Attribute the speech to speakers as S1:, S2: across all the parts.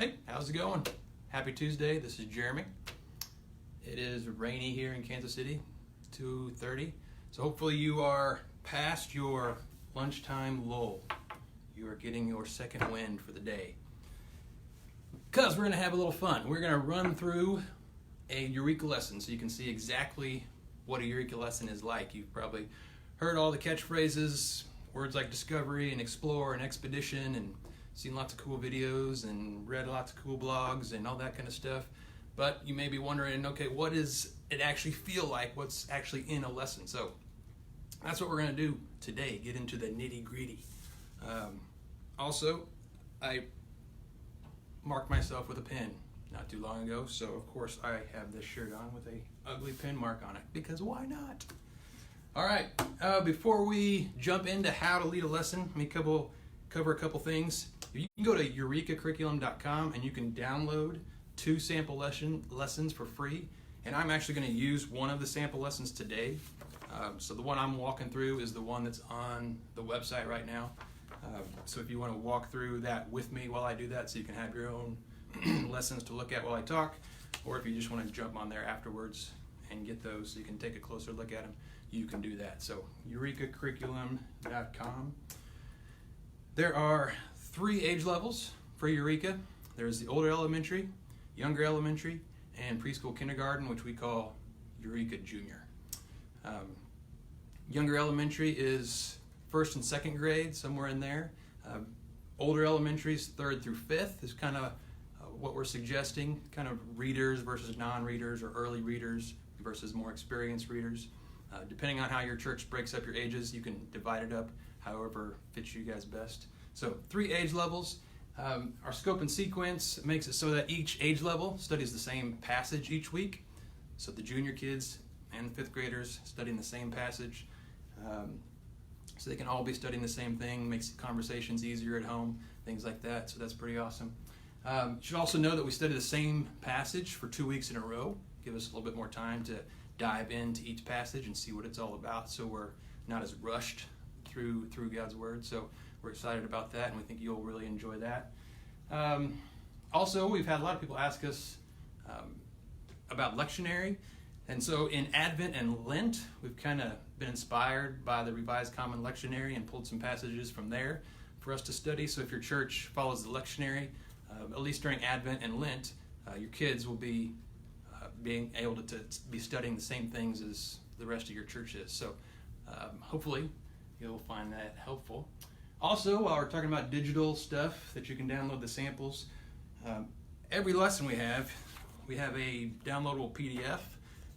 S1: Hey, how's it going? Happy Tuesday. This is Jeremy. It is rainy here in Kansas City, 2:30. So hopefully you are past your lunchtime lull. You are getting your second wind for the day. Because we're going to have a little fun. We're going to run through a Eureka lesson so you can see exactly what a Eureka lesson is like. You've probably heard all the catchphrases, words like discovery and explore and expedition, and seen lots of cool videos and read lots of cool blogs and all that kind of stuff. But you may be wondering, okay, what does it actually feel like? What's actually in a lesson? So that's what we're going to do today, get into the nitty-gritty. Also, I marked myself with a pen not too long ago, so of course I have this shirt on with a ugly pen mark on it, because why not? All right, before we jump into how to lead a lesson, let me cover a couple things. You can go to eurekacurriculum.com and you can download 2 sample lessons for free, and I'm actually going to use one of the sample lessons today. So the one I'm walking through is the one that's on the website right now. So if you want to walk through that with me while I do that, so you can have your own lessons to look at while I talk, or if you just want to jump on there afterwards and get those so you can take a closer look at them, you can do that. So eurekacurriculum.com. There are 3 age levels for Eureka. There's the older elementary, younger elementary, and preschool kindergarten, which we call Eureka Junior. Younger elementary is 1st and 2nd grade, somewhere in there. Older elementary is 3rd through 5th is kind of what we're suggesting, kind of readers versus non-readers, or early readers versus more experienced readers. Depending on how your church breaks up your ages, you can divide it up however fits you guys best. So 3 age levels. Our scope and sequence makes it so that each age level studies the same passage each week. So the junior kids and the 5th graders studying the same passage. So they can all be studying the same thing, makes conversations easier at home, things like that. So that's pretty awesome. You should also know that we study the same passage for 2 weeks in a row. Give us a little bit more time to dive into each passage and see what it's all about, so we're not as rushed through God's Word. So we're excited about that, and we think you'll really enjoy that. Also, we've had a lot of people ask us about lectionary. And so in Advent and Lent, we've kind of been inspired by the Revised Common Lectionary and pulled some passages from there for us to study. So if your church follows the lectionary, at least during Advent and Lent, your kids will be being able to be studying the same things as the rest of your church is. So hopefully you'll find that helpful. Also, while we're talking about digital stuff that you can download the samples, every lesson we have a downloadable PDF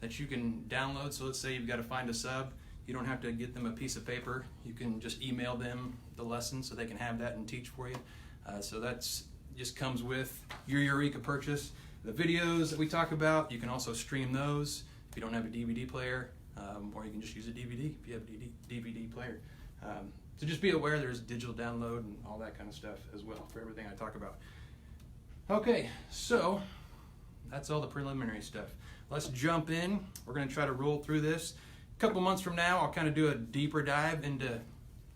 S1: that you can download. So let's say you've got to find a sub. You don't have to get them a piece of paper. You can just email them the lesson so they can have that and teach for you. So that's just comes with your Eureka purchase. The videos that we talk about, you can also stream those if you don't have a DVD player, or you can just use a DVD if you have a DVD player. So just be aware there's digital download and all that kind of stuff as well for everything I talk about. Okay, so that's all the preliminary stuff. Let's jump in. We're going to try to roll through this. A couple months from now, I'll kind of do a deeper dive into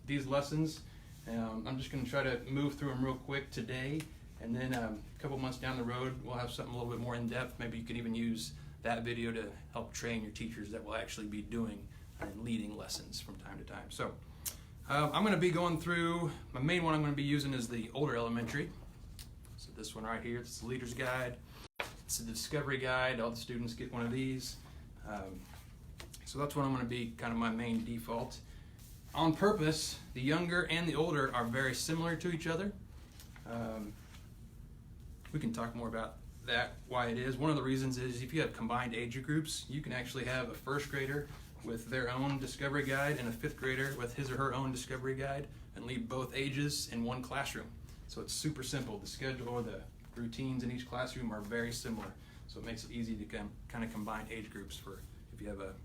S1: these lessons. I'm just going to try to move through them real quick today, and then a couple months down the road, we'll have something a little bit more in-depth. Maybe you can even use that video to help train your teachers that will actually be doing and leading lessons from time to time. So I'm going to be going through, my main one I'm going to be using is the older elementary. So this one right here, it's the Leader's Guide. It's the Discovery Guide. All the students get one of these. So that's what I'm going to be kind of my main default. On purpose, the younger and the older are very similar to each other. We can talk more about that, why it is. One of the reasons is if you have combined age groups, you can actually have a 1st grader with their own Discovery Guide and a 5th grader with his or her own Discovery Guide, and leave both ages in one classroom. So it's super simple. The schedule or the routines in each classroom are very similar. So it makes it easy to kind of combine age groups for if you have a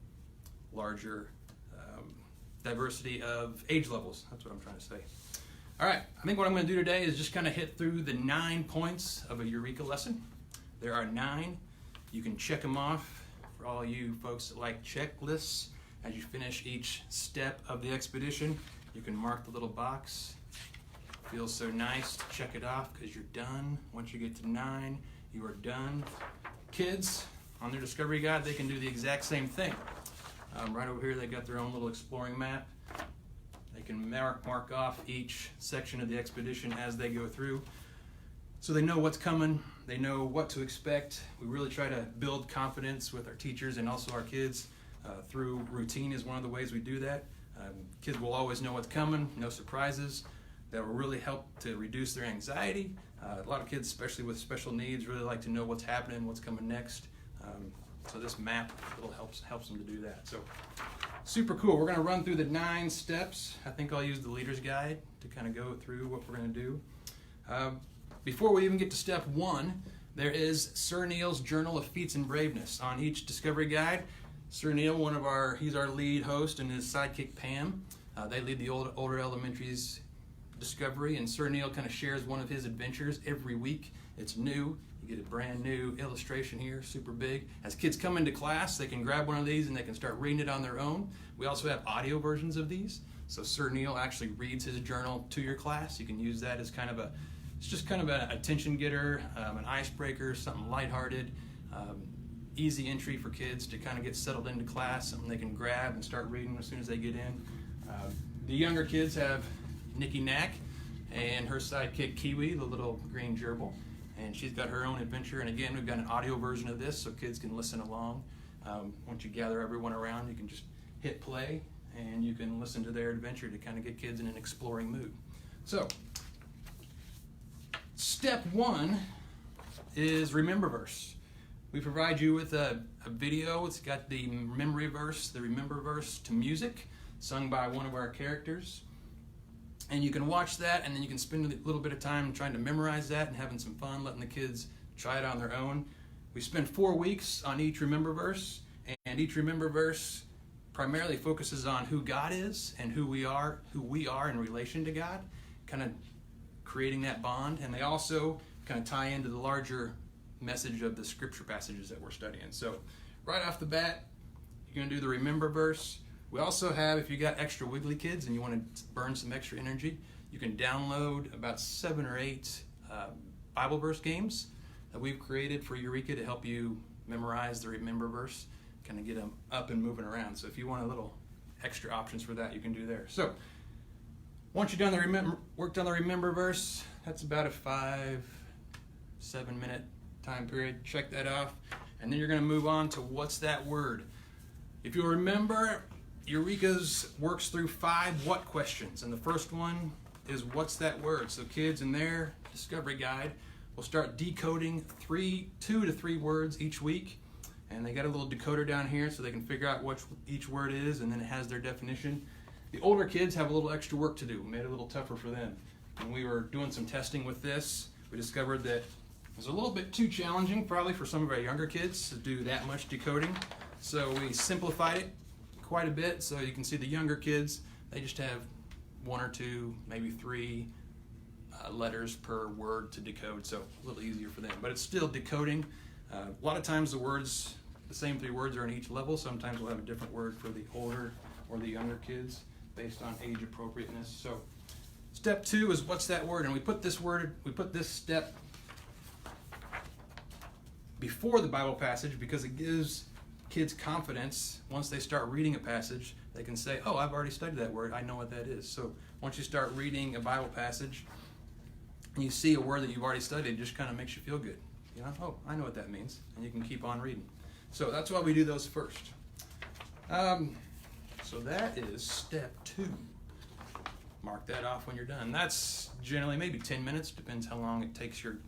S1: larger diversity of age levels. That's what I'm trying to say. All right, I think what I'm going to do today is just kind of hit through the 9 points of a Eureka lesson. There are 9. You can check them off for all you folks that like checklists. As you finish each step of the expedition, you can mark the little box feels so nice to check it off because you're done. Once you get to 9, you are done. Kids, on their discovery guide, they can do the exact same thing. Right over here, they got their own little exploring map. They can mark off each section of the expedition as they go through. So they know what's coming, they know what to expect. We really try to build confidence with our teachers and also our kids through routine is one of the ways we do that. Kids will always know what's coming, no surprises. That will really help to reduce their anxiety. A lot of kids, especially with special needs, really like to know what's happening, what's coming next. So this map really helps them to do that. So super cool. We're going to run through the 9 steps. I think I'll use the leader's guide to kind of go through what we're going to do. Before we even get to step 1, there is Sir Neil's Journal of Feats and Braveness. On each discovery guide, Sir Neil, he's our lead host, and his sidekick Pam, they lead the older elementaries discovery, and Sir Neil kind of shares one of his adventures every week. It's new. You get a brand new illustration here, super big. As kids come into class, they can grab one of these and they can start reading it on their own. We also have audio versions of these. So Sir Neil actually reads his journal to your class. You can use that as it's just kind of an attention getter, an icebreaker, something lighthearted, easy entry for kids to kind of get settled into class, something they can grab and start reading as soon as they get in. The younger kids have Nikki Knack and her sidekick Kiwi, the little green gerbil, and she's got her own adventure. And again, we've got an audio version of this so kids can listen along. Once you gather everyone around, you can just hit play and you can listen to their adventure to kind of get kids in an exploring mood. So, step 1 is Remember Verse. We provide you with a video. It's got the memory verse, the Remember Verse to music, sung by one of our characters. And you can watch that, and then you can spend a little bit of time trying to memorize that and having some fun, letting the kids try it on their own. We spend 4 weeks on each Remember Verse, and each Remember Verse primarily focuses on who God is and who we are in relation to God, kind of creating that bond. And they also kind of tie into the larger message of the scripture passages that we're studying. So right off the bat, you're going to do the Remember Verse. We also have, if you got extra wiggly kids and you want to burn some extra energy, you can download about 7 or 8 Bible verse games that we've created for Eureka to help you memorize the Remember Verse, kind of get them up and moving around. So if you want a little extra options for that, you can do there. So once you've done worked on the Remember Verse, that's about a 5-7 minute time period. Check that off, and then you're going to move on to What's That Word? If you'll remember, Eureka's works through 5 what questions, and the first one is what's that word? So kids in their discovery guide will start decoding 2 to 3 words each week, and they got a little decoder down here so they can figure out what each word is, and then it has their definition. The older kids have a little extra work to do. We made it a little tougher for them. When we were doing some testing with this, we discovered that it was a little bit too challenging probably for some of our younger kids to do that much decoding. So we simplified it quite a bit, so you can see the younger kids, they just have 1 or 2, maybe 3 letters per word to decode, so a little easier for them. But it's still decoding. A lot of times the same 3 words are in each level. Sometimes we'll have a different word for the older or the younger kids based on age appropriateness. So step 2 is what's that word? And we put this step before the Bible passage because it gives kids confidence. Once they start reading a passage, they can say, oh, I've already studied that word, I know what that is. So once you start reading a Bible passage and you see a word that you've already studied, it just kind of makes you feel good. You know, oh, I know what that means, and you can keep on reading. So that's why we do those first. So that is step 2. Mark that off when you're done. That's generally maybe 10 minutes, depends how long it takes your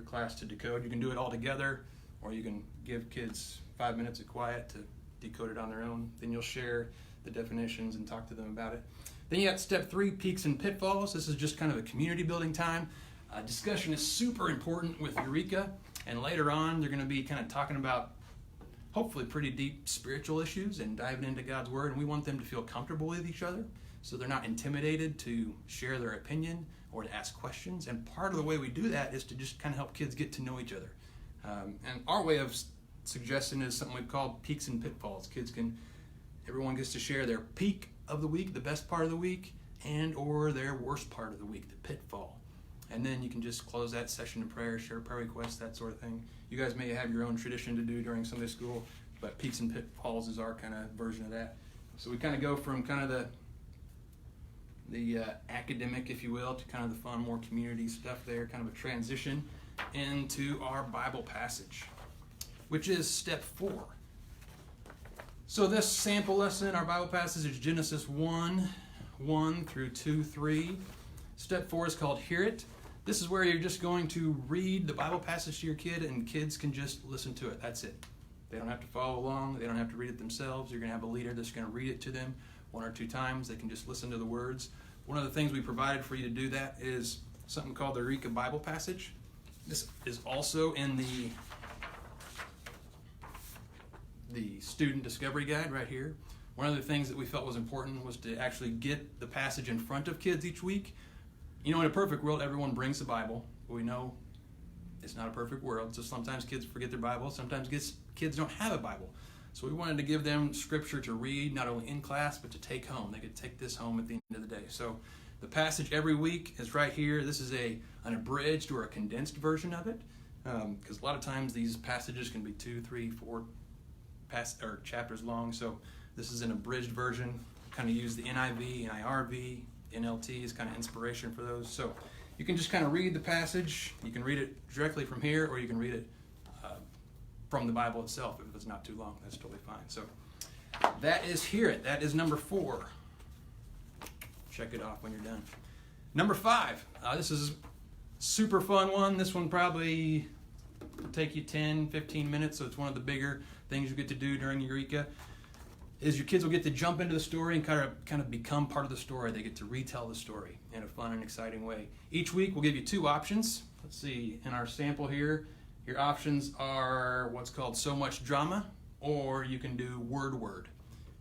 S1: class to decode. You can do it all together, or you can give kids 5 minutes of quiet to decode it on their own. Then you'll share the definitions and talk to them about it. Then you got step 3, Peaks and Pitfalls. This is just kind of a community building time. Discussion is super important with Eureka, and later on they're going to be kind of talking about hopefully pretty deep spiritual issues and diving into God's Word, and we want them to feel comfortable with each other so they're not intimidated to share their opinion or to ask questions. And part of the way we do that is to just kind of help kids get to know each other. And our way of suggesting is something we've called Peaks and Pitfalls. Everyone gets to share their peak of the week, the best part of the week, and or their worst part of the week, the pitfall. and then you can just close that session in prayer, share prayer requests, that sort of thing. You guys may have your own tradition to do during Sunday school, but Peaks and Pitfalls is our kind of version of that. So we kind of go from kind of the academic, if you will, to kind of the fun, more community stuff there, kind of a transition into our Bible passage, which is step 4. So this sample lesson, our Bible passage is Genesis 1 through 2:3. Step 4 is called Hear It. This is where you're just going to read the Bible passage to your kid, and kids can just listen to it. That's it. They don't have to follow along. They don't have to read it themselves. You're going to have a leader that's going to read it to them 1 or 2 times. They can just listen to the words. One of the things we provided for you to do that is something called the Eureka Bible passage. This is also in the student discovery guide right here. One of the things that we felt was important was to actually get the passage in front of kids each week. You know, in a perfect world, everyone brings the Bible, but we know it's not a perfect world, so sometimes kids forget their Bible, sometimes kids don't have a Bible. So we wanted to give them scripture to read, not only in class, but to take home. They could take this home at the end of the day. So the passage every week is right here. This is an abridged or a condensed version of it, because a lot of times these passages can be 2, 3, 4 chapters long. So this is an abridged version. Kind of use the NIV, NIRV, NLT is kind of inspiration for those. So you can just kind of read the passage. You can read it directly from here, or you can read it from the Bible itself if it's not too long. That's totally fine. So that is Hear It. That is number 4. Check it off when you're done. Number 5. This is a super fun one. This one probably will take you 10, 15 minutes, so it's one of the bigger things you get to do during Eureka. Is your kids will get to jump into the story and kind of become part of the story. They get to retell the story in a fun and exciting way. Each week we'll give you 2 options. Let's see, in our sample here, your options are what's called So Much Drama, or you can do Word.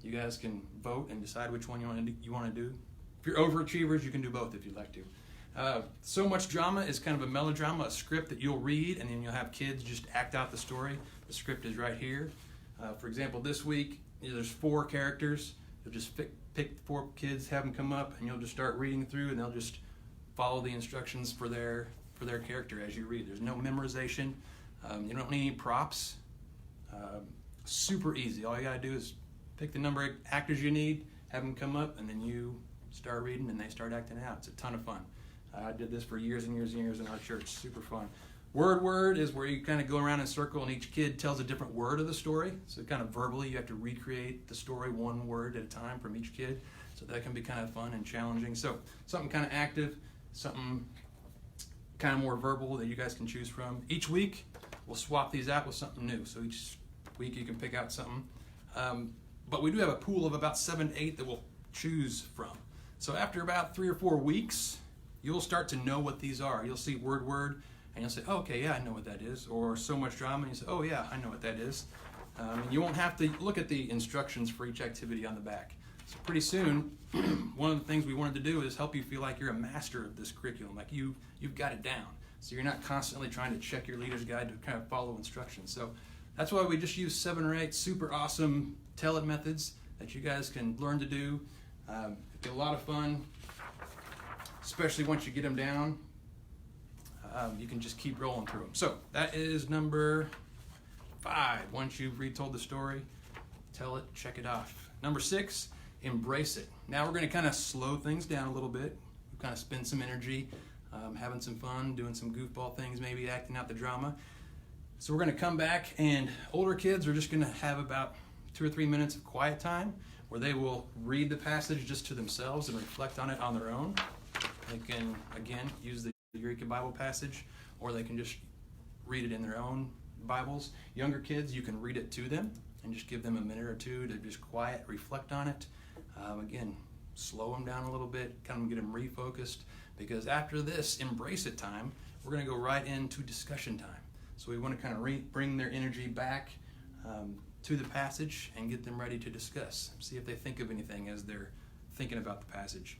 S1: You guys can vote and decide which one you want to do. If you're overachievers, you can do both if you'd like to. So Much Drama is kind of a melodrama, a script that you'll read, and then you'll have kids just act out the story. The script is right here. For example, this week, there's 4 characters. You'll just pick 4 kids, have them come up, and you'll just start reading through, and they'll just follow the instructions for their character as you read. There's no memorization. You don't need any props. Super easy. All you got to do is pick the number of actors you need, have them come up, and then you start reading, and they start acting out. It's a ton of fun. I did this for years and years and years in our church. Super fun. Word is where you kind of go around in a circle and each kid tells a different word of the story. So kind of verbally you have to recreate the story 1 word at a time from each kid. So that can be kind of fun and challenging. So something kind of active, something kind of more verbal that you guys can choose from. Each week we'll swap these out with something new. So each week you can pick out something. But we do have a pool of about 7 to 8 that we'll choose from. So after about 3 or 4 weeks, you'll start to know what these are. You'll see word, and you'll say, oh, okay, yeah, I know what that is. Or So Much Drama, and you say, oh, yeah, I know what that is. And you won't have to look at the instructions for each activity on the back. So pretty soon, one of the things we wanted to do is help you feel like you're a master of this curriculum, like you've got it down. So you're not constantly trying to check your leader's guide to kind of follow instructions. So that's why we just use 7 or 8 super awesome tell-it methods that you guys can learn to do. It'll be a lot of fun, especially once you get them down. You can just keep rolling through them. So that is number 5. Once you've retold the story, tell it, check it off. Number 6, embrace it. Now we're going to kind of slow things down a little bit, kind of spend some energy, having some fun, doing some goofball things, maybe acting out the drama. So we're going to come back, and older kids are just going to have about 2 or 3 minutes of quiet time where they will read the passage just to themselves and reflect on it on their own. They can, again, use the Eureka Bible passage, or they can just read it in their own Bibles. Younger kids, you can read it to them and just give them a minute or 2 to just quiet, reflect on it. Again, slow them down a little bit, kind of get them refocused, because after this embrace it time, we're going to go right into discussion time. So we want to kind of bring their energy back to the passage and get them ready to discuss. See if they think of anything as they're thinking about the passage.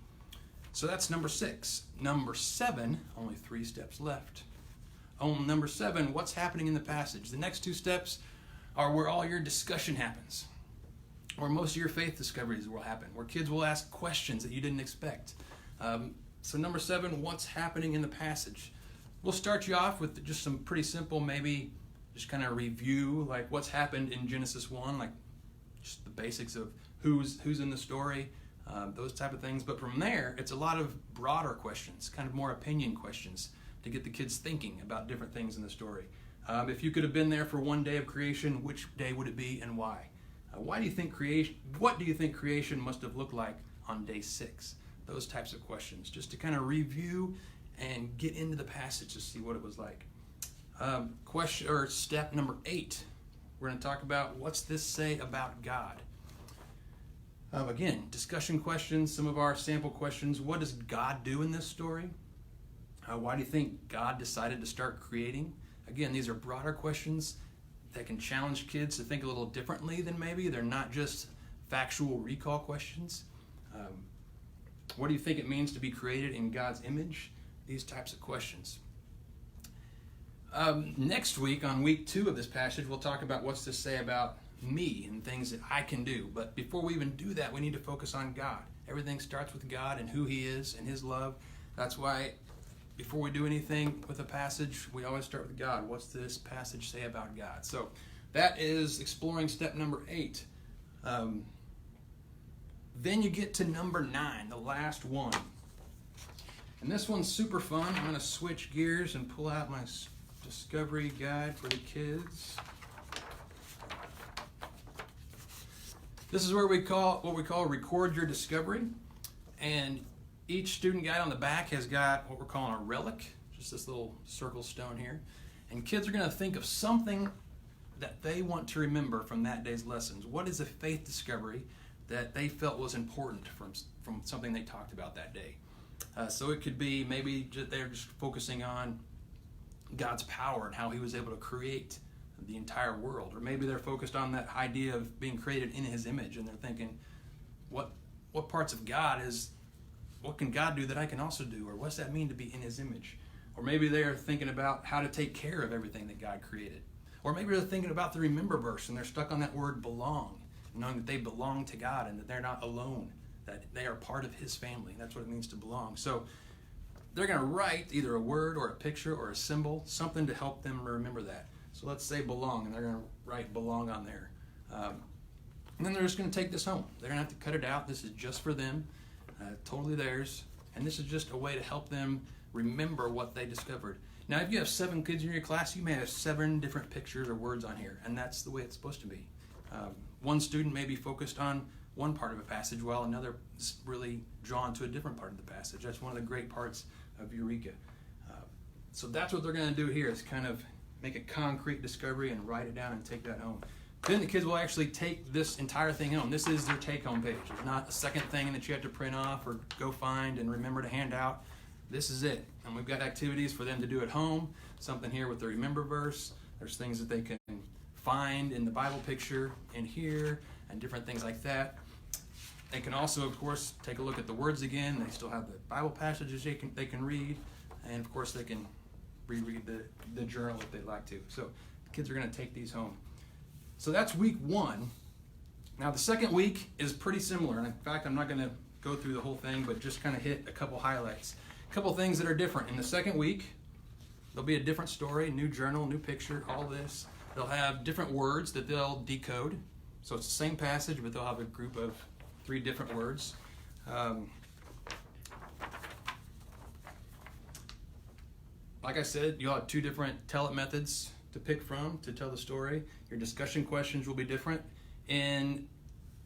S1: So that's number 6. Number 7, only 3 steps left. Number 7, what's happening in the passage? The next 2 steps are where all your discussion happens, where most of your faith discoveries will happen, where kids will ask questions that you didn't expect. So number 7, what's happening in the passage? We'll start you off with just some pretty simple, maybe just kind of review, like what's happened in Genesis 1, like just the basics of who's in the story, those type of things. But from there, it's a lot of broader questions, kind of more opinion questions to get the kids thinking about different things in the story. If you could have been there for one day of creation, which day would it be and why? What do you think creation must have looked like on day 6? Those types of questions, just to kind of review and get into the passage to see what it was like. Step number 8, we're going to talk about what's this say about God. Again, discussion questions, some of our sample questions. What does God do in this story? Why do you think God decided to start creating? Again, these are broader questions that can challenge kids to think a little differently than maybe. They're not just factual recall questions. What do you think it means to be created in God's image? These types of questions. Next week, on week 2 of this passage, we'll talk about what's to say about me and things that I can do. But before we even do that, we need to focus on God. Everything starts with God and who He is and His love. That's why before we do anything with a passage, we always start with God. What's this passage say about God? So that is exploring step number 8. Then you get to number 9, the last one. And this one's super fun. I'm going to switch gears and pull out my discovery guide for the kids. This is where what we call record your discovery. And each student guide on the back has got what we're calling a relic, just this little circle stone here. And kids are going to think of something that they want to remember from that day's lessons. What is a faith discovery that they felt was important from something they talked about that day? So it could be maybe they're just focusing on God's power and how He was able to create the entire world. Or maybe they're focused on that idea of being created in His image, and they're thinking, what parts of God what can God do that I can also do? Or what's that mean to be in His image? Or maybe they're thinking about how to take care of everything that God created. Or maybe they're thinking about the remember verse and they're stuck on that word belong, knowing that they belong to God and that they're not alone, that they are part of His family. That's what it means to belong. So they're going to write either a word or a picture or a symbol, something to help them remember that. So let's say belong, and they're going to write belong on there. And then they're just going to take this home. They're going to have to cut it out. This is just for them, totally theirs. And this is just a way to help them remember what they discovered. Now, if you have 7 kids in your class, you may have 7 different pictures or words on here, and that's the way it's supposed to be. One student may be focused on one part of a passage while another is really drawn to a different part of the passage. That's one of the great parts of Eureka. So that's what they're going to do here, is kind of make a concrete discovery and write it down and take that home. Then the kids will actually take this entire thing home. This is their take-home page. It's not a second thing that you have to print off or go find and remember to hand out. This is it. And we've got activities for them to do at home, something here with the remember verse. There's things that they can find in the Bible picture in here and different things like that. They can also, of course, take a look at the words again. They still have the Bible passages they can read. And, of course, they can reread the journal if they'd like to. So the kids are going to take these home. So that's week 1. Now, the second week is pretty similar. And in fact, I'm not going to go through the whole thing, but just kind of hit a couple highlights. A couple things that are different. In the second week, there'll be a different story, new journal, new picture, all this. They'll have different words that they'll decode. So it's the same passage, but they'll have a group of 3 different words. Like I said, you'll have 2 different tell-it methods to pick from to tell the story. Your discussion questions will be different. In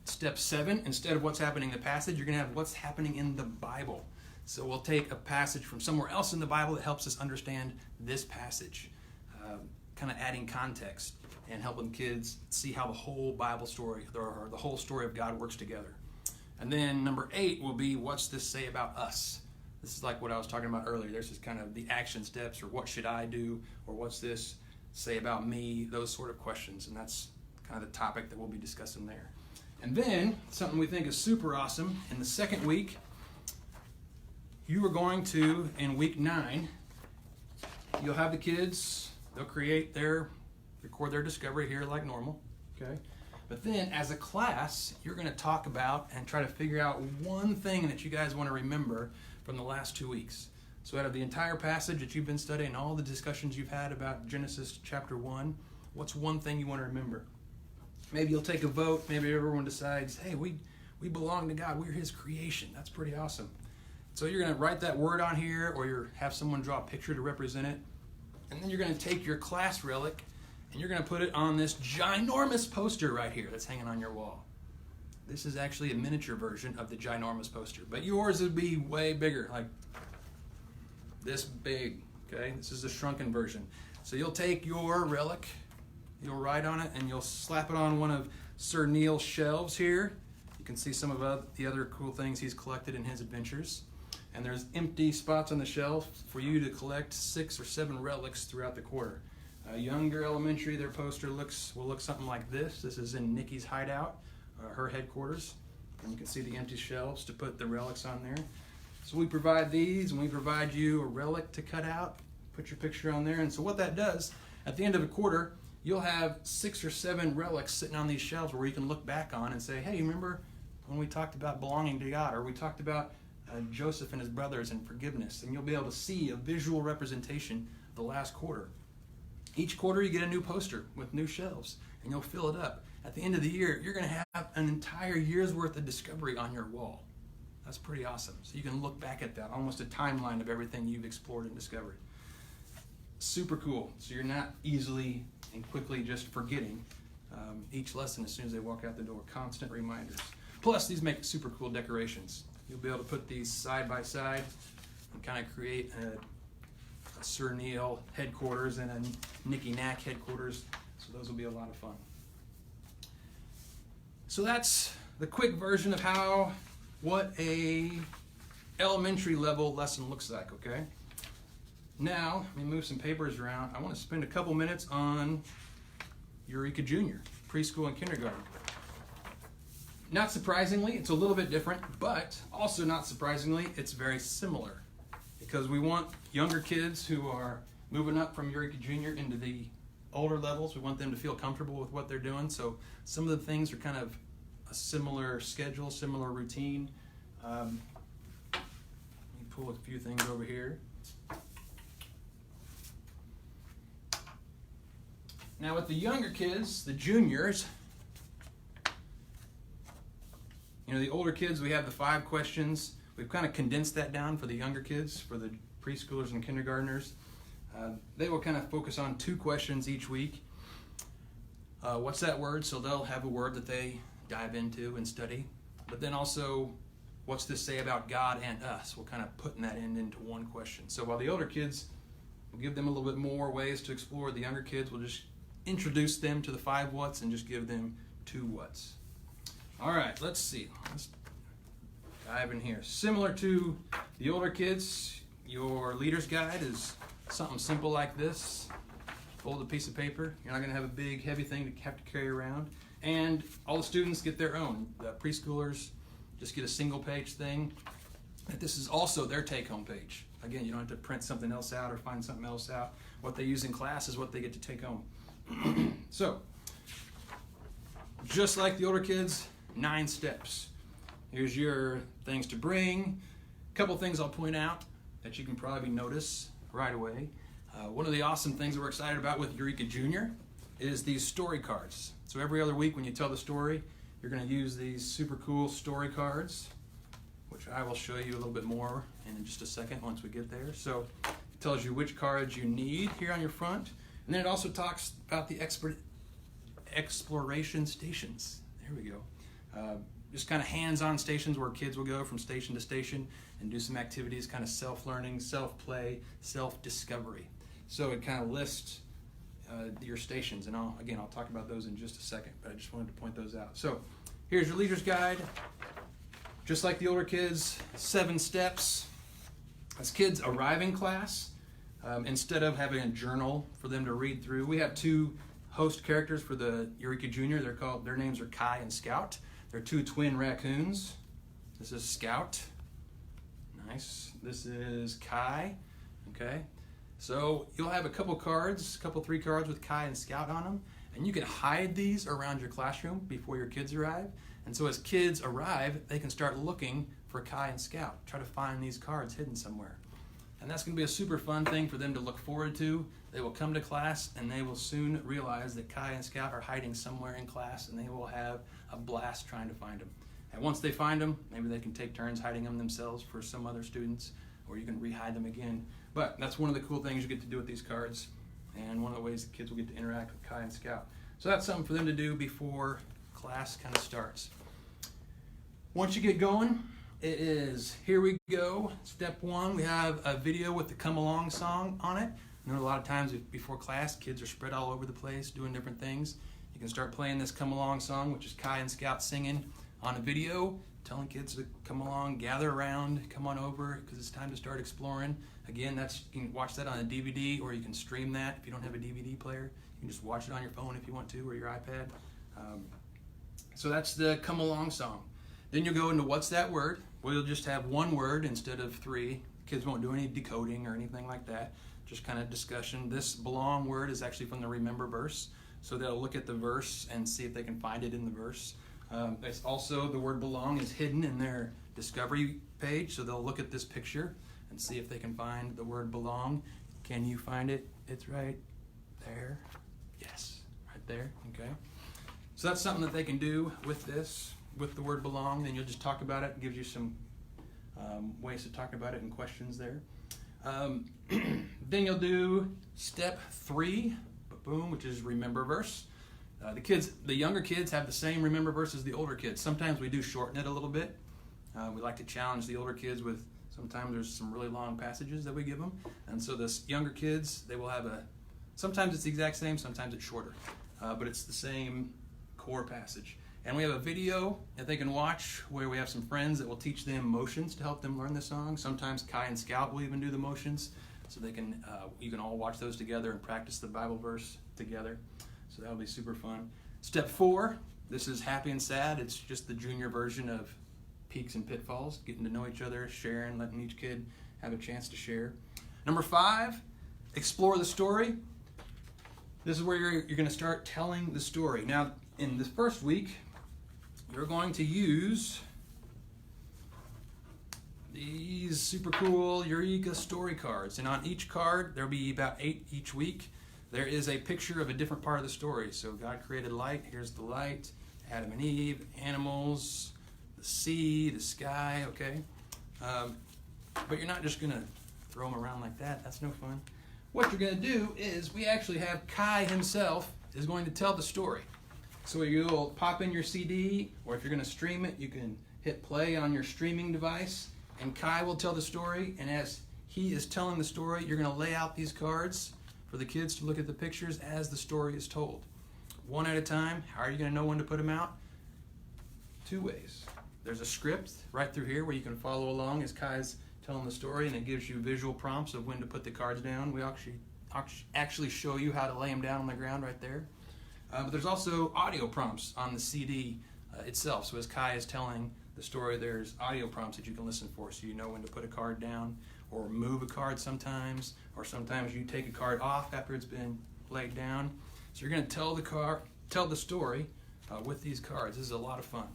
S1: step 7, instead of what's happening in the passage, you're going to have what's happening in the Bible. So we'll take a passage from somewhere else in the Bible that helps us understand this passage, kind of adding context and helping kids see how the whole Bible story or the whole story of God works together. And then number 8 will be what's this say about us? This is like what I was talking about earlier. There's just kind of the action steps, or what should I do, or what's this say about me, those sort of questions. And that's kind of the topic that we'll be discussing there. And then something we think is super awesome, in the second week, you are going to, in week 9, you'll have the kids, they'll record their discovery here like normal, okay? But then as a class, you're going to talk about and try to figure out one thing that you guys want to remember from the last 2 weeks. So out of the entire passage that you've been studying, all the discussions you've had about Genesis chapter 1, what's one thing you want to remember? Maybe you'll take a vote. Maybe everyone decides, hey, we belong to God. We're His creation. That's pretty awesome. So you're going to write that word on here, or you have someone draw a picture to represent it. And then you're going to take your class relic and you're going to put it on this ginormous poster right here that's hanging on your wall. This is actually a miniature version of the ginormous poster, but yours would be way bigger, like this big, okay? This is the shrunken version. So you'll take your relic, you'll write on it, and you'll slap it on one of Sir Neil's shelves here. You can see some of the other cool things he's collected in his adventures. And there's empty spots on the shelf for you to collect 6 or 7 relics throughout the quarter. Younger elementary, their poster will look something like this. This is in Nikki's hideout, her headquarters. And you can see the empty shelves to put the relics on there. So we provide these, and we provide you a relic to cut out, put your picture on there. And so what that does, at the end of a quarter, you'll have 6 or 7 relics sitting on these shelves where you can look back on and say, hey, remember when we talked about belonging to God, or we talked about Joseph and his brothers and forgiveness, and you'll be able to see a visual representation of the last quarter. Each quarter you get a new poster with new shelves, and you'll fill it up. At the end of the year, you're going to have an entire year's worth of discovery on your wall. That's pretty awesome. So you can look back at that, almost a timeline of everything you've explored and discovered. Super cool. So you're not easily and quickly just forgetting each lesson as soon as they walk out the door. Constant reminders. Plus, these make super cool decorations. You'll be able to put these side by side and kind of create a Sir Neil headquarters and a Nicky Knack headquarters. So those will be a lot of fun. So that's the quick version of what a elementary level lesson looks like, okay? Now, let me move some papers around. I want to spend a couple minutes on Eureka Junior, preschool and kindergarten. Not surprisingly, it's a little bit different, but also not surprisingly, it's very similar, because we want younger kids who are moving up from Eureka Junior into the older levels. We want them to feel comfortable with what they're doing. So some of the things are kind of a similar schedule, similar routine. Let me pull a few things over here. Now with the younger kids, the juniors, the older kids, we have the 5 questions. We've kind of condensed that down for the younger kids, for the preschoolers and kindergartners. They will kind of focus on 2 questions each week. What's that word? So they'll have a word that they dive into and study. But then also, what's this say about God and us? We're kind of putting that into one question. So while the older kids, we'll give them a little bit more ways to explore, the younger kids will just introduce them to the 5 whats and just give them 2 whats. All right, let's see. Let's dive in here. Similar to the older kids, your leader's guide is something simple like this. Fold a piece of paper. You're not going to have a big, heavy thing to have to carry around. And all the students get their own. The preschoolers just get a single-page thing. And this is also their take-home page. Again, you don't have to print something else out or find something else out. What they use in class is what they get to take home. So, just like the older kids, 9 steps. Here's your things to bring. A couple things I'll point out that you can probably notice right away. One of the awesome things that we're excited about with Eureka Junior is these story cards. So every other week when you tell the story, you're going to use these super cool story cards, which I will show you a little bit more in just a second once we get there. So it tells you which cards you need here on your front. And then it also talks about the exploration stations. There we go. Just kind of hands-on stations where kids will go from station to station and do some activities, kind of self-learning, self-play, self-discovery. So it kind of lists your stations, and I'll talk about those in just a second, but I just wanted to point those out. So here's your leader's guide. Just like the older kids, 7 steps. As kids arrive in class, instead of having a journal for them to read through, we have 2 host characters for the Eureka Junior. Their names are Kai and Scout. They're 2 twin raccoons. This is Scout. Nice. This is Kai. Okay. So you'll have a couple 3 cards with Kai and Scout on them, and you can hide these around your classroom before your kids arrive. And so as kids arrive, they can start looking for Kai and Scout. Try to find these cards hidden somewhere. And that's going to be a super fun thing for them to look forward to. They will come to class and they will soon realize that Kai and Scout are hiding somewhere in class, and they will have a blast trying to find them. And once they find them, maybe they can take turns hiding them themselves for some other students, or you can re-hide them again. But that's one of the cool things you get to do with these cards, and one of the ways the kids will get to interact with Kai and Scout. So that's something for them to do before class kind of starts. Once you get going, it is, here we go, step one. We have a video with the Come Along song on it. You know, a lot of times before class, kids are spread all over the place doing different things. You can start playing this Come Along song, which is Kai and Scout singing on a video, telling kids to come along, gather around, come on over, because it's time to start exploring. Again, you can watch that on a DVD, or you can stream that if you don't have a DVD player. You can just watch it on your phone if you want to, or your iPad. So that's the Come Along song. Then you'll go into What's That Word? Well, you'll just have one word instead of three. Kids won't do any decoding or anything like that. Just kind of discussion. This belong word is actually from the Remember verse. So they'll look at the verse and see if they can find it in the verse. It's also, the word belong is hidden in their discovery page. So they'll look at this picture and see if they can find the word belong. Can you find it? It's right there. Yes, right there. Okay. So that's something that they can do with this, with the word belong. Then you'll just talk about it. It gives you some ways to talk about it and questions there. Then you'll do step 3, boom, which is remember verse. The younger kids have the same remember verse as the older kids. Sometimes we do shorten it a little bit. We like to challenge the older kids with, sometimes there's some really long passages that we give them. And so the younger kids, they will have sometimes it's the exact same, sometimes it's shorter. But it's the same core passage. And we have a video that they can watch where we have some friends that will teach them motions to help them learn the song. Sometimes Kai and Scout will even do the motions, so they can you can all watch those together and practice the Bible verse together. So that'll be super fun. Step 4, this is happy and sad. It's just the junior version of Peaks and Pitfalls, getting to know each other, sharing, letting each kid have a chance to share. Number 5, explore the story. This is where you're going to start telling the story. Now, in this first week, you're going to use these super cool Eureka story cards. And on each card, there'll be about 8 each week. There is a picture of a different part of the story. So God created light. Here's the light. Adam and Eve, animals, the sea, the sky, okay? But you're not just going to throw them around like that. That's no fun. What you're going to do is we actually have Kai himself is going to tell the story. So you'll pop in your CD, or if you're going to stream it, you can hit play on your streaming device, and Kai will tell the story. And as he is telling the story, you're going to lay out these cards for the kids to look at the pictures as the story is told. One at a time. How are you going to know when to put them out? 2 ways. There's a script right through here where you can follow along as Kai's telling the story, and it gives you visual prompts of when to put the cards down. We actually show you how to lay them down on the ground right there. But there's also audio prompts on the CD itself. So as Kai is telling the story, there's audio prompts that you can listen for, so you know when to put a card down or move a card sometimes, or sometimes you take a card off after it's been laid down. So you're going to tell the story with these cards. This is a lot of fun.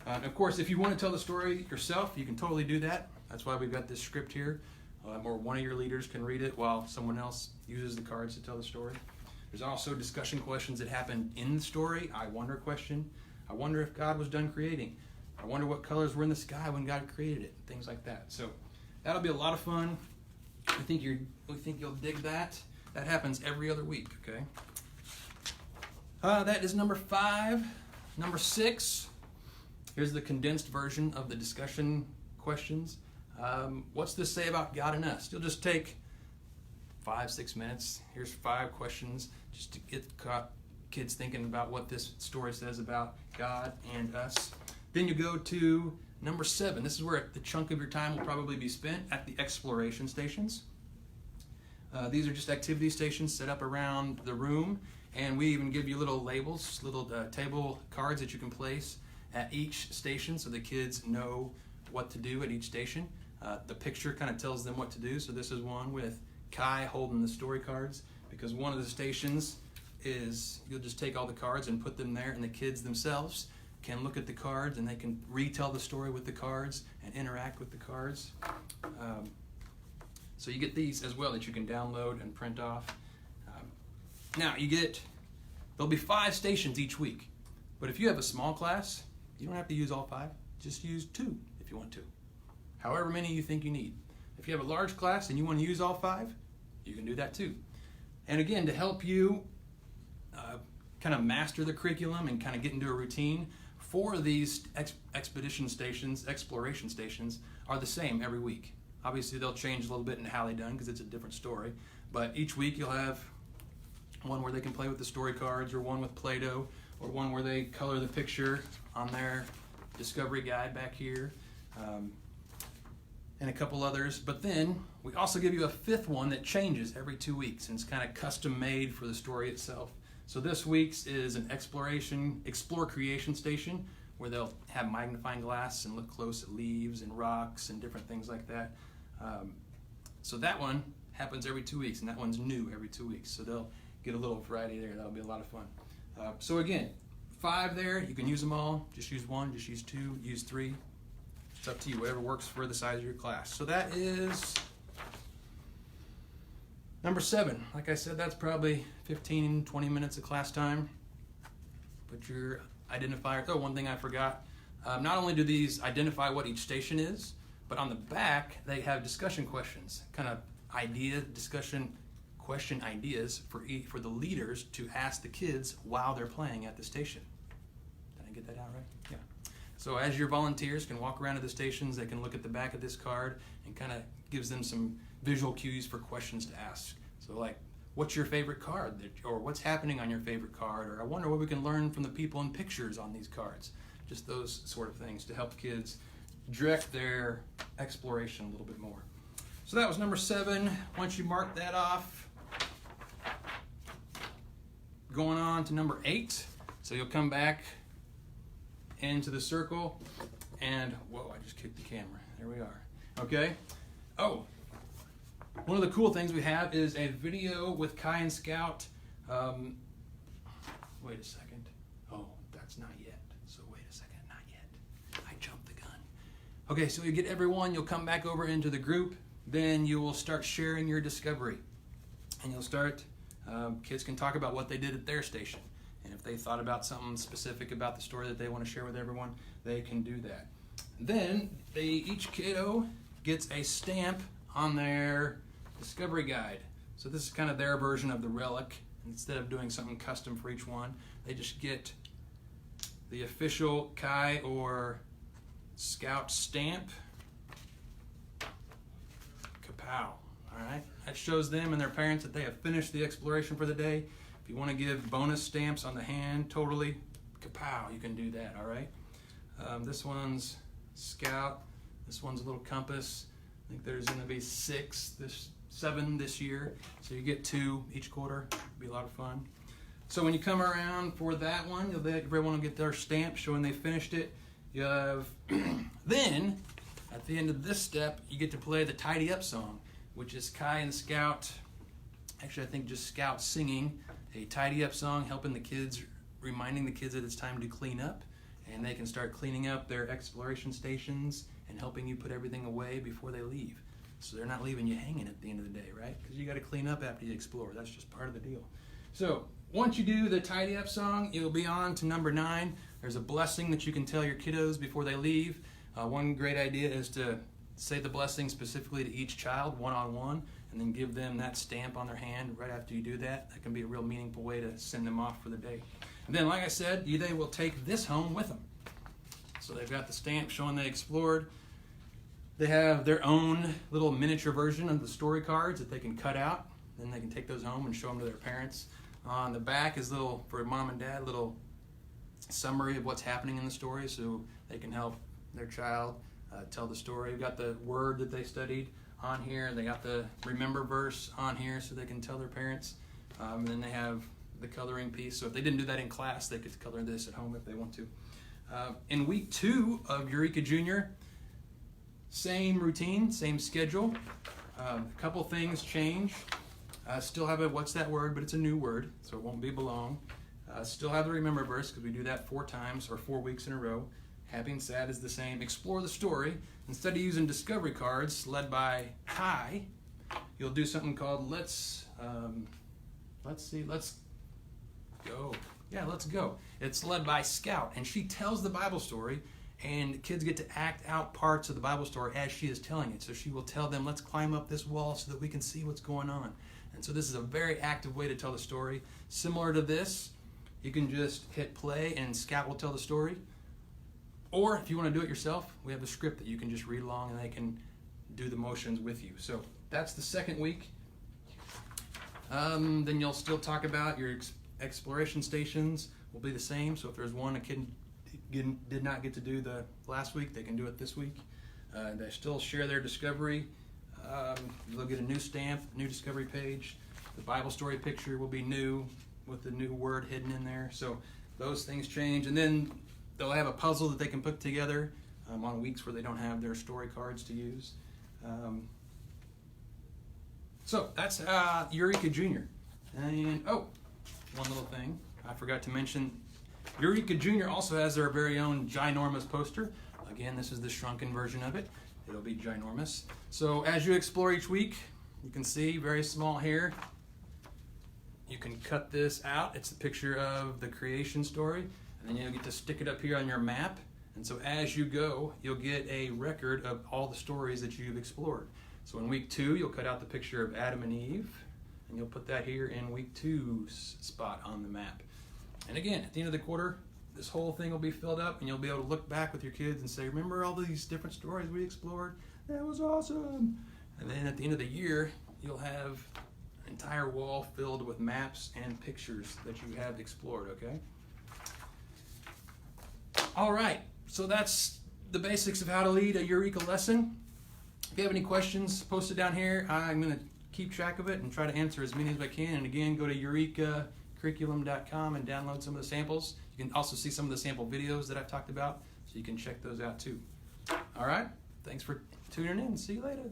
S1: Of course, if you want to tell the story yourself, you can totally do that. That's why we've got this script here, or one of your leaders can read it while someone else uses the cards to tell the story. There's also discussion questions that happen in the story. I wonder question. I wonder if God was done creating. I wonder what colors were in the sky when God created it. Things like that. So that'll be a lot of fun. We think you'll dig that. That happens every other week. Okay. That is number 5. Number 6. Here's the condensed version of the discussion questions. What's this say about God and us? You'll just take 5-6 minutes. Here's 5 questions just to get kids thinking about what this story says about God and us. Then you go to number 7. This is where the chunk of your time will probably be spent at the exploration stations. These are just activity stations set up around the room, and we even give you little labels, little table cards that you can place at each station so the kids know what to do at each station. The picture kind of tells them what to do. So this is one with Kai holding the story cards, because one of the stations is you'll just take all the cards and put them there, and the kids themselves can look at the cards and they can retell the story with the cards and interact with the cards. So you get these as well that you can download and print off. Now there'll be 5 stations each week, but if you have a small class, you don't have to use all 5. Just use 2 if you want to. However many you think you need. If you have a large class and you want to use all 5, you can do that too. And again, to help you kind of master the curriculum and kind of get into a routine, 4 of these exploration stations are the same every week. Obviously, they'll change a little bit in how they're done because it's a different story. But each week you'll have one where they can play with the story cards, or one with Play-Doh, or one where they color the picture on their discovery guide back here, and a couple others. But then we also give you a 5th one that changes every 2 weeks, and it's kind of custom made for the story itself. So this week's is an explore creation station, where they'll have magnifying glass and look close at leaves and rocks and different things like that. So that one happens every 2 weeks, and that one's new every 2 weeks. So they'll get a little variety there. That'll be a lot of fun. So again, 5 there. You can use them all. Just use 1, just use 2, use 3. It's up to you, whatever works for the size of your class. So that is number 7. Like I said, that's probably 15, 20 minutes of class time. Put your identifier. Oh, one thing I forgot. Not only do these identify what each station is, but on the back they have discussion questions, kind of question ideas for the leaders to ask the kids while they're playing at the station. Did I get that out right? Yeah. So as your volunteers can walk around to the stations, they can look at the back of this card and kind of gives them some visual cues for questions to ask. So like, what's your favorite card? Or what's happening on your favorite card? Or I wonder what we can learn from the people and pictures on these cards. Just those sort of things to help kids direct their exploration a little bit more. So that was number 7. Once you mark that off, going on to number 8. So you'll come back into the circle and, whoa, I just kicked the camera. There we are. Okay. Oh, one of the cool things we have is a video with Kai and Scout. Wait a second. Oh, that's not yet. So wait a second, not yet. I jumped the gun. Okay, so you get everyone, you'll come back over into the group, then you will start sharing your discovery. And you'll start, kids can talk about what they did at their station. And if they thought about something specific about the story that they want to share with everyone, they can do that. Then each kiddo gets a stamp on their discovery guide. So this is kind of their version of the relic. Instead of doing something custom for each one, they just get the official Kai or Scout stamp. Kapow. Alright, that shows them and their parents that they have finished the exploration for the day. If you want to give bonus stamps on the hand, totally, kapow, you can do that, alright? This one's Scout. This one's a little compass. I think there's going to be 7 this year. So you get 2 each quarter. It'll be a lot of fun. So when you come around for that one, everyone will get their stamp showing they finished it. You have then, at the end of this step, you get to play the Tidy Up song, which is Kai and Scout. Actually, I think just Scout singing a Tidy Up song, helping the kids, reminding the kids that it's time to clean up, and they can start cleaning up their exploration stations and helping you put everything away before they leave. So they're not leaving you hanging at the end of the day, right? Because you got to clean up after you explore. That's just part of the deal. So once you do the Tidy Up song, you'll be on to number 9. There's a blessing that you can tell your kiddos before they leave. One great idea is to say the blessing specifically to each child, one-on-one, and then give them that stamp on their hand right after you do that. That can be a real meaningful way to send them off for the day. And then, like I said, they will take this home with them. So they've got the stamp showing they explored. They have their own little miniature version of the story cards that they can cut out. Then they can take those home and show them to their parents. On the back is for mom and dad, little summary of what's happening in the story so they can help their child tell the story. We've got the word that they studied on here. They got the remember verse on here so they can tell their parents. And then they have the coloring piece. So if they didn't do that in class, they could color this at home if they want to. In week 2 of Eureka Junior, same routine, same schedule. A couple things change. Still have a what's that word, but it's a new word, so it won't be belong. Still have the remember verse because we do that 4 times or 4 weeks in a row. Happy and sad is the same. Explore the story. Instead of using discovery cards led by Hi, you'll do something called let's go. Yeah, let's go. It's led by Scout, and she tells the Bible story, and kids get to act out parts of the Bible story as she is telling it. So she will tell them, let's climb up this wall so that we can see what's going on. And so this is a very active way to tell the story. Similar to this, you can just hit play and Scout will tell the story. Or if you want to do it yourself, we have a script that you can just read along and they can do the motions with you. So that's the second week. Then you'll still talk about your exploration stations will be the same. So if there's one a kid did not get to do the last week, they can do it this week. They still share their discovery. They'll get a new stamp, new discovery page. The Bible story picture will be new with the new word hidden in there. So those things change. And then they'll have a puzzle that they can put together on weeks where they don't have their story cards to use. So that's Eureka Junior. And one little thing I forgot to mention. Eureka Junior also has their very own ginormous poster. Again, this is the shrunken version of it. It'll be ginormous. So as you explore each week, you can see very small here. You can cut this out. It's a picture of the creation story. And then you'll get to stick it up here on your map. And so as you go, you'll get a record of all the stories that you've explored. So in week 2, you'll cut out the picture of Adam and Eve. And you'll put that here in week 2's spot on the map. And again, at the end of the quarter, this whole thing will be filled up and you'll be able to look back with your kids and say, remember all these different stories we explored? That was awesome. And then at the end of the year, you'll have an entire wall filled with maps and pictures that you have explored, okay? All right, so that's the basics of how to lead a Eureka lesson. If you have any questions, post it down here. I'm going to keep track of it and try to answer as many as I can. And again, go to eurekacurriculum.com and download some of the samples. You can also see some of the sample videos that I've talked about, so you can check those out too. All right, thanks for tuning in. See you later.